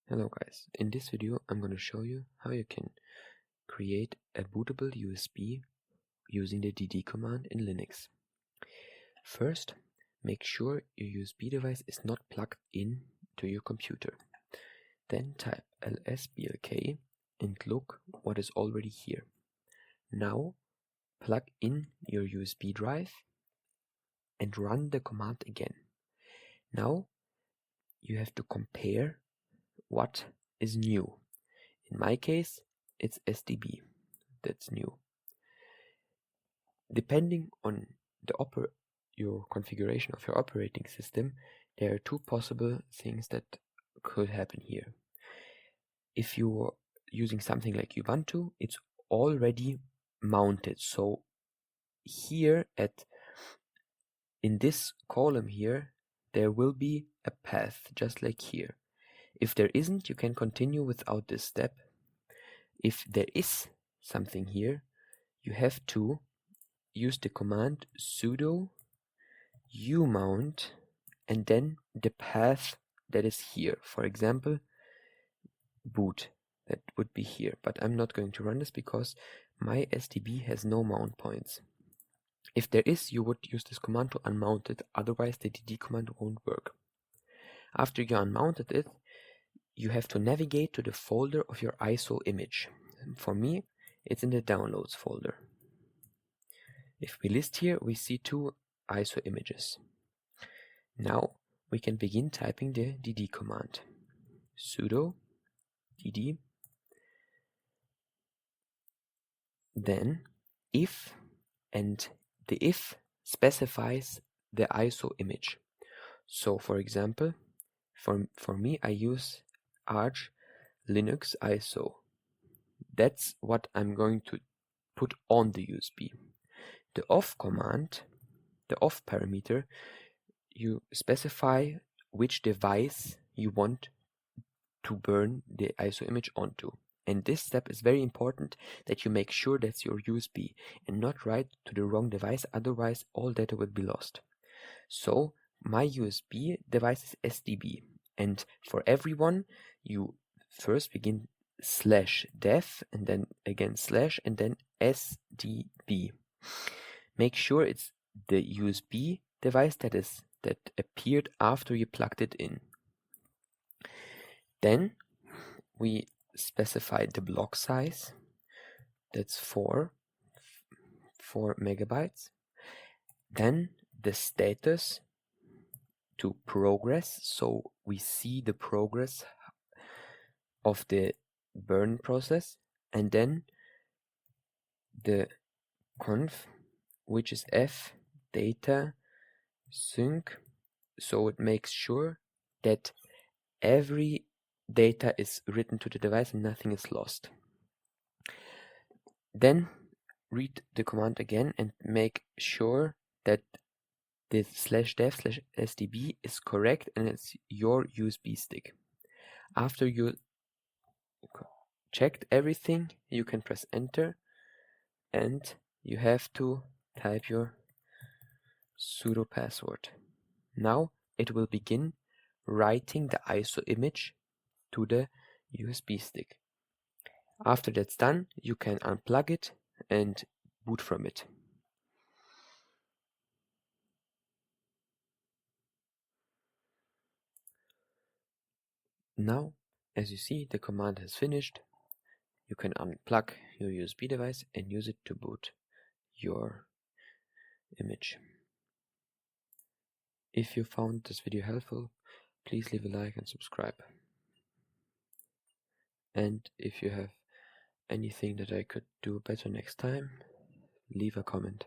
Hello guys, in this video I'm going to show you how you can create a bootable USB using the dd command in Linux. First, make sure your USB device is not plugged in to your computer. Then type lsblk and look what is already here. Now plug in your USB drive and run the command again. Now you have to compare what is new. In my case, it's SDB that's new. Depending on your configuration of your operating system, there are two possible things that could happen here. If you're using something like Ubuntu, it's already mounted. So here in this column here, there will be a path just like here. If there isn't, you can continue without this step. If there is something here, you have to use the command sudo umount and then the path that is here. For example, boot, that would be here, but I'm not going to run this because my SDB has no mount points. If there is, you would use this command to unmount it, otherwise the dd command won't work. After you unmounted it, you have to navigate to the folder of your ISO image. For me, it's in the downloads folder. If we list here, we see two ISO images. Now we can begin typing the dd command. Sudo dd, then if, and the if specifies the ISO image. So for example, for me I use arch Linux ISO. That's what I'm going to put on the USB. The off command, the off parameter, you specify which device you want to burn the ISO image onto. And this step is very important, that you make sure that's your USB and not write to the wrong device, otherwise all data will be lost. So my USB device is SDB, and for everyone you first begin /dev and then again / and then SDB. Make sure it's the USB device that appeared after you plugged it in. Then we specify the block size, that's 4 megabytes. Then the status to progress, so we see the progress of the burn process, and then the conv, which is fdatasync, so it makes sure that every data is written to the device and nothing is lost. Then read the command again and make sure that the /dev /sdb is correct and it's your USB stick. After you checked everything, you can press enter and you have to type your sudo password. Now it will begin writing the ISO image to the USB stick. After that's done, you can unplug it and boot from it. Now, as you see, the command has finished. You can unplug your USB device and use it to boot your image. If you found this video helpful, please leave a like and subscribe. And if you have anything that I could do better next time, leave a comment.